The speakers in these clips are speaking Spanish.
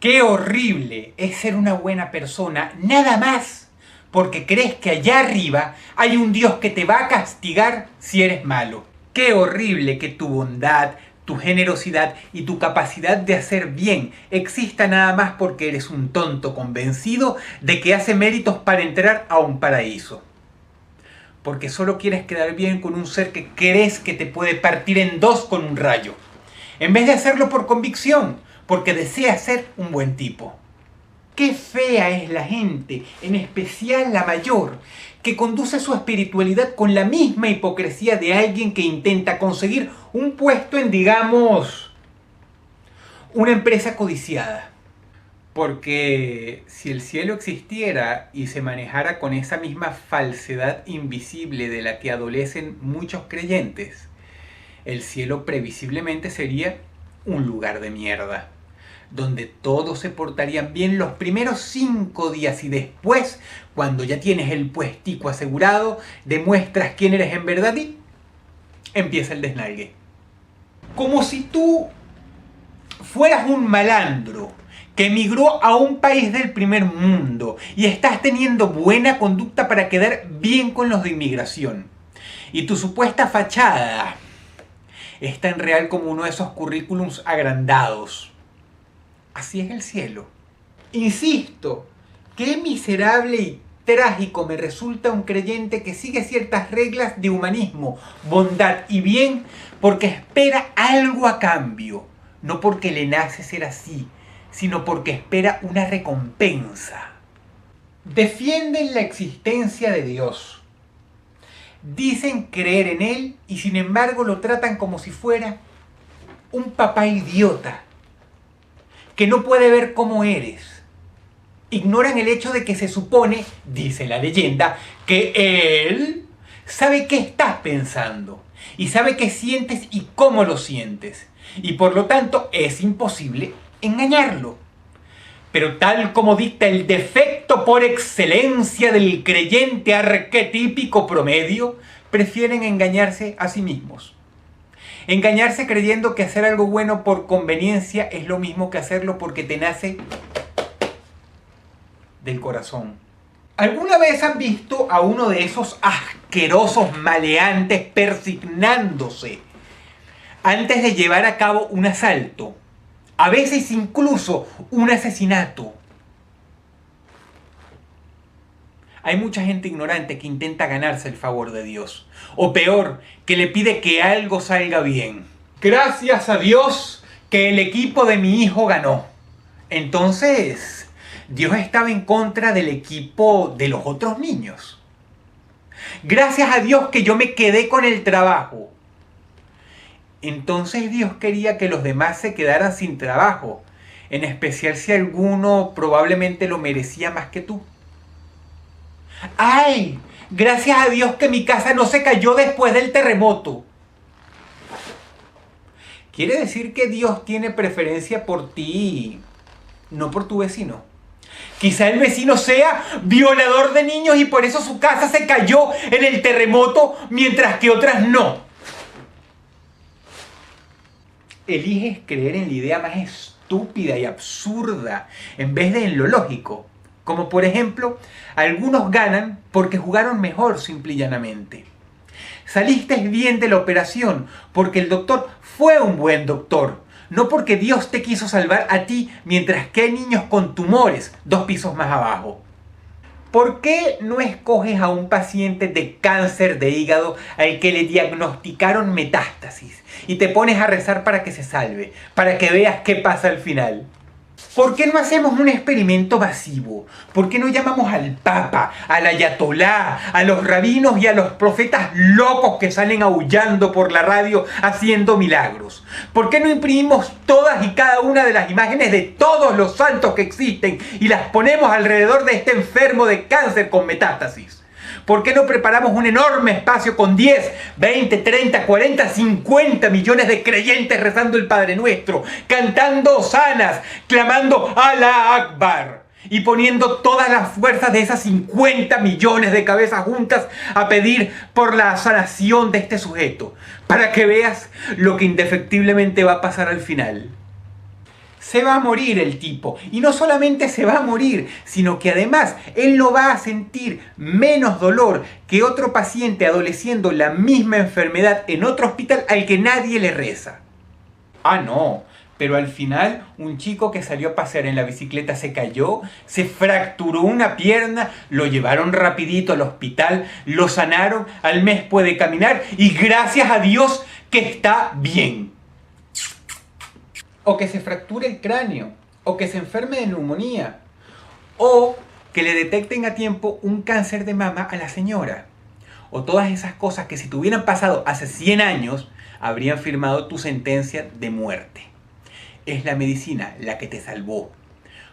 Qué horrible es ser una buena persona nada más porque crees que allá arriba hay un Dios que te va a castigar si eres malo. Qué horrible que tu bondad, tu generosidad y tu capacidad de hacer bien exista nada más porque eres un tonto convencido de que hace méritos para entrar a un paraíso. Porque solo quieres quedar bien con un ser que crees que te puede partir en dos con un rayo, en vez de hacerlo por convicción, porque deseas ser un buen tipo. Qué fea es la gente, en especial la mayor, que conduce su espiritualidad con la misma hipocresía de alguien que intenta conseguir un puesto en, digamos, una empresa codiciada. Porque si el cielo existiera y se manejara con esa misma falsedad invisible de la que adolecen muchos creyentes, el cielo previsiblemente sería un lugar de mierda, donde todos se portarían bien los primeros 5 días y después, cuando ya tienes el puestico asegurado, demuestras quién eres en verdad y empieza el desnalgue. Como si tú fueras un malandro que emigró a un país del primer mundo y estás teniendo buena conducta para quedar bien con los de inmigración. Y tu supuesta fachada es tan real como uno de esos currículums agrandados. Así es el cielo. Insisto, qué miserable y trágico me resulta un creyente que sigue ciertas reglas de humanismo, bondad y bien porque espera algo a cambio, no porque le nace ser así, sino porque espera una recompensa. Defienden la existencia de Dios. Dicen creer en Él y sin embargo lo tratan como si fuera un papá idiota que no puede ver cómo eres. Ignoran el hecho de que se supone, dice la leyenda, que Él sabe qué estás pensando y sabe qué sientes y cómo lo sientes. Y por lo tanto es imposible engañarlo. Pero tal como dicta el defecto por excelencia del creyente arquetípico promedio, prefieren engañarse a sí mismos. Engañarse creyendo que hacer algo bueno por conveniencia es lo mismo que hacerlo porque te nace del corazón. ¿Alguna vez han visto a uno de esos asquerosos maleantes persignándose antes de llevar a cabo un asalto? A veces incluso un asesinato. Hay mucha gente ignorante que intenta ganarse el favor de Dios. O peor, que le pide que algo salga bien. Gracias a Dios que el equipo de mi hijo ganó. Entonces, Dios estaba en contra del equipo de los otros niños. Gracias a Dios que yo me quedé con el trabajo. Entonces Dios quería que los demás se quedaran sin trabajo, en especial si alguno probablemente lo merecía más que tú. ¡Ay! Gracias a Dios que mi casa no se cayó después del terremoto. Quiere decir que Dios tiene preferencia por ti, no por tu vecino. Quizá el vecino sea violador de niños y por eso su casa se cayó en el terremoto, mientras que otras no. Eliges creer en la idea más estúpida y absurda en vez de en lo lógico. Como por ejemplo, algunos ganan porque jugaron mejor simple y llanamente. Saliste bien de la operación porque el doctor fue un buen doctor, no porque Dios te quiso salvar a ti mientras que hay niños con tumores 2 pisos más abajo. ¿Por qué no escoges a un paciente de cáncer de hígado al que le diagnosticaron metástasis y te pones a rezar para que se salve, para que veas qué pasa al final? ¿Por qué no hacemos un experimento masivo? ¿Por qué no llamamos al Papa, al Ayatolá, a los rabinos y a los profetas locos que salen aullando por la radio haciendo milagros? ¿Por qué no imprimimos todas y cada una de las imágenes de todos los santos que existen y las ponemos alrededor de este enfermo de cáncer con metástasis? ¿Por qué no preparamos un enorme espacio con 10, 20, 30, 40, 50 millones de creyentes rezando el Padre Nuestro, cantando hosanas, clamando Alá Akbar y poniendo todas las fuerzas de esas 50 millones de cabezas juntas a pedir por la sanación de este sujeto, para que veas lo que indefectiblemente va a pasar al final? Se va a morir el tipo. Y no solamente se va a morir, sino que además él no va a sentir menos dolor que otro paciente adoleciendo la misma enfermedad en otro hospital al que nadie le reza. Ah, no. Pero al final, un chico que salió a pasear en la bicicleta se cayó, se fracturó una pierna, lo llevaron rapidito al hospital, lo sanaron, al mes puede caminar y gracias a Dios que está bien. O que se fracture el cráneo, o que se enferme de neumonía, o que le detecten a tiempo un cáncer de mama a la señora. O todas esas cosas que si te hubieran pasado hace 100 años, habrían firmado tu sentencia de muerte. Es la medicina la que te salvó,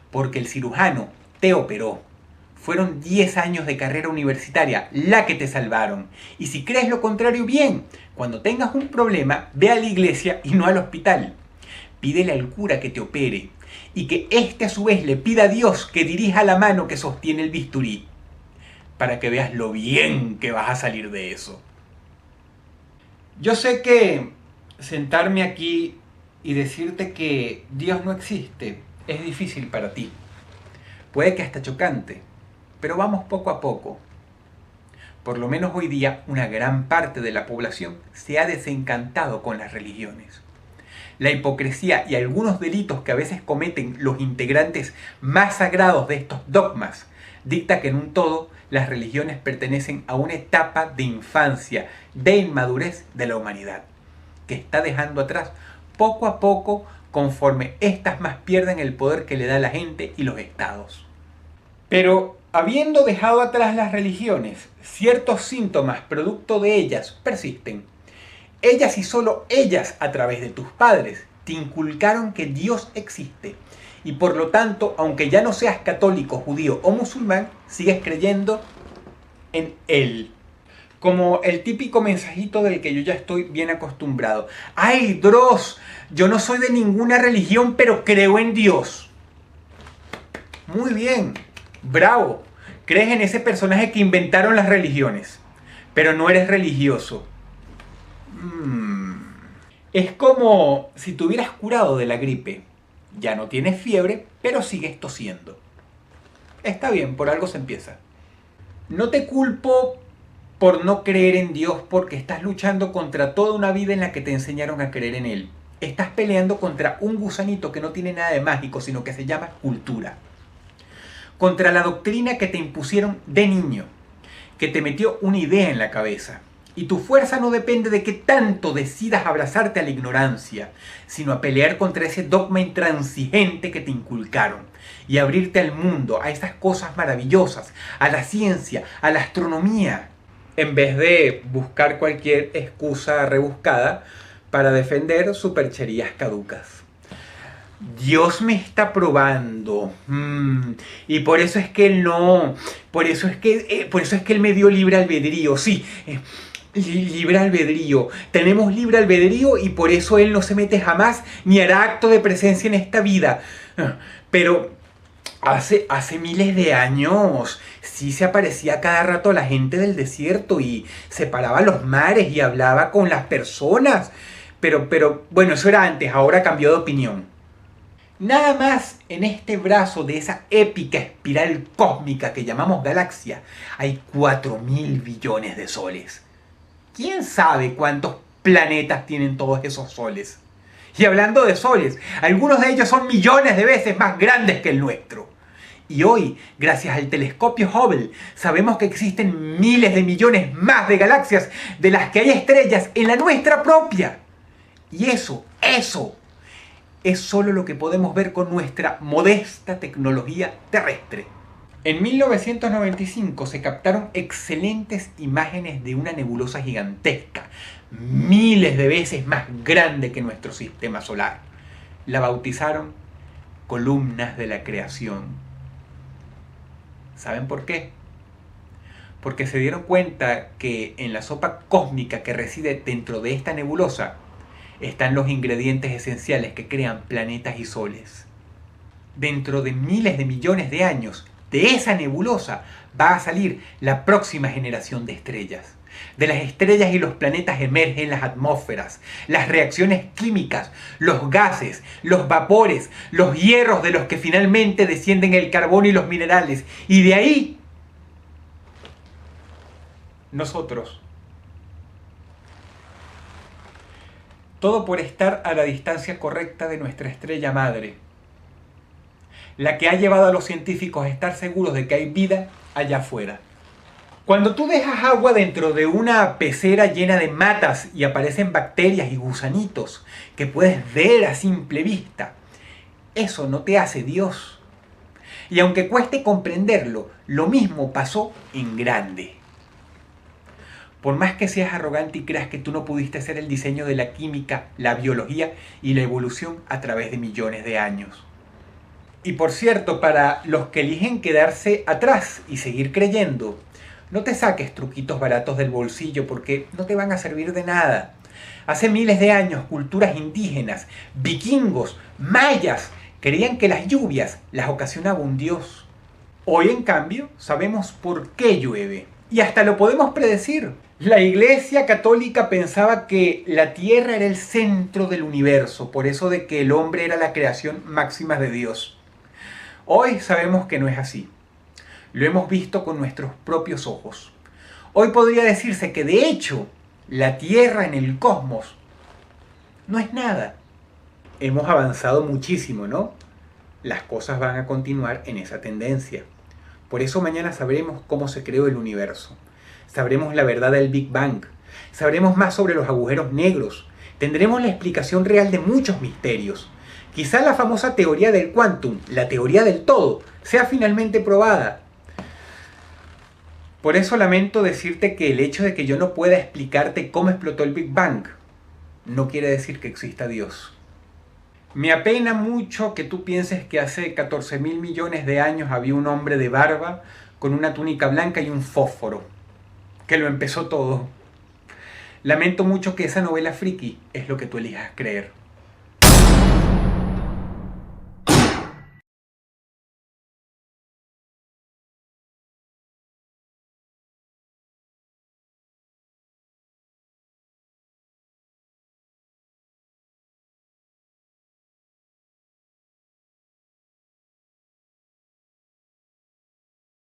porque el cirujano te operó. Fueron 10 años de carrera universitaria la que te salvaron. Y si crees lo contrario, bien, cuando tengas un problema, ve a la iglesia y no al hospital. Pídele al cura que te opere y que éste a su vez le pida a Dios que dirija la mano que sostiene el bisturí, para que veas lo bien que vas a salir de eso. Yo sé que sentarme aquí y decirte que Dios no existe es difícil para ti. Puede que hasta chocante, pero vamos poco a poco. Por lo menos hoy día una gran parte de la población se ha desencantado con las religiones. La hipocresía y algunos delitos que a veces cometen los integrantes más sagrados de estos dogmas dicta que en un todo las religiones pertenecen a una etapa de infancia, de inmadurez de la humanidad, que está dejando atrás poco a poco conforme éstas más pierden el poder que le da la gente y los estados. Pero habiendo dejado atrás las religiones, ciertos síntomas producto de ellas persisten. Ellas y solo ellas, a través de tus padres, te inculcaron que Dios existe. Y por lo tanto, aunque ya no seas católico, judío o musulmán, sigues creyendo en Él. Como el típico mensajito del que yo ya estoy bien acostumbrado. ¡Ay, Dross! Yo no soy de ninguna religión, pero creo en Dios. Muy bien. Bravo. Crees en ese personaje que inventaron las religiones, pero no eres religioso. Es como si te hubieras curado de la gripe. Ya no tienes fiebre, pero sigues tosiendo. Está bien, por algo se empieza. No te culpo por no creer en Dios, porque estás luchando contra toda una vida en la que te enseñaron a creer en Él. Estás peleando contra un gusanito que no tiene nada de mágico, sino que se llama cultura. Contra la doctrina que te impusieron de niño, que te metió una idea en la cabeza. Y tu fuerza no depende de qué tanto decidas abrazarte a la ignorancia, sino a pelear contra ese dogma intransigente que te inculcaron y abrirte al mundo, a esas cosas maravillosas, a la ciencia, a la astronomía, en vez de buscar cualquier excusa rebuscada para defender supercherías caducas. Dios me está probando. Y por eso es que Él no. Por eso es que Él me dio libre albedrío. Sí, libre albedrío. Tenemos libre albedrío y por eso Él no se mete jamás ni hará acto de presencia en esta vida. Pero hace miles de años sí se aparecía cada rato a la gente del desierto y separaba los mares y hablaba con las personas. Pero bueno, eso era antes, ahora cambió de opinión. Nada más en este brazo de esa épica espiral cósmica que llamamos galaxia hay 4.000 billones de soles. ¿Quién sabe cuántos planetas tienen todos esos soles? Y hablando de soles, algunos de ellos son millones de veces más grandes que el nuestro. Y hoy, gracias al telescopio Hubble, sabemos que existen miles de millones más de galaxias de las que hay estrellas en la nuestra propia. Y eso es solo lo que podemos ver con nuestra modesta tecnología terrestre. En 1995 se captaron excelentes imágenes de una nebulosa gigantesca, miles de veces más grande que nuestro sistema solar. La bautizaron columnas de la creación. ¿Saben por qué? Porque se dieron cuenta que en la sopa cósmica que reside dentro de esta nebulosa están los ingredientes esenciales que crean planetas y soles. Dentro de miles de millones de años, de esa nebulosa va a salir la próxima generación de estrellas. De las estrellas y los planetas emergen las atmósferas, las reacciones químicas, los gases, los vapores, los hierros de los que finalmente descienden el carbón y los minerales. Y de ahí, nosotros. Todo por estar a la distancia correcta de nuestra estrella madre, la que ha llevado a los científicos a estar seguros de que hay vida allá afuera. Cuando tú dejas agua dentro de una pecera llena de matas y aparecen bacterias y gusanitos que puedes ver a simple vista, eso no te hace Dios. Y aunque cueste comprenderlo, lo mismo pasó en grande. Por más que seas arrogante y creas que tú no pudiste hacer el diseño de la química, la biología y la evolución a través de millones de años. Y por cierto, para los que eligen quedarse atrás y seguir creyendo, no te saques truquitos baratos del bolsillo porque no te van a servir de nada. Hace miles de años, culturas indígenas, vikingos, mayas, creían que las lluvias las ocasionaba un dios. Hoy, en cambio, sabemos por qué llueve. Y hasta lo podemos predecir. La Iglesia Católica pensaba que la Tierra era el centro del universo, por eso de que el hombre era la creación máxima de Dios. Hoy sabemos que no es así. Lo hemos visto con nuestros propios ojos. Hoy podría decirse que de hecho, la Tierra en el cosmos no es nada. Hemos avanzado muchísimo, ¿no? Las cosas van a continuar en esa tendencia. Por eso mañana sabremos cómo se creó el universo. Sabremos la verdad del Big Bang. Sabremos más sobre los agujeros negros. Tendremos la explicación real de muchos misterios. Quizá la famosa teoría del quantum, la teoría del todo, sea finalmente probada. Por eso lamento decirte que el hecho de que yo no pueda explicarte cómo explotó el Big Bang no quiere decir que exista Dios. Me apena mucho que tú pienses que hace 14.000 millones de años había un hombre de barba con una túnica blanca y un fósforo, que lo empezó todo. Lamento mucho que esa novela friki es lo que tú elijas creer.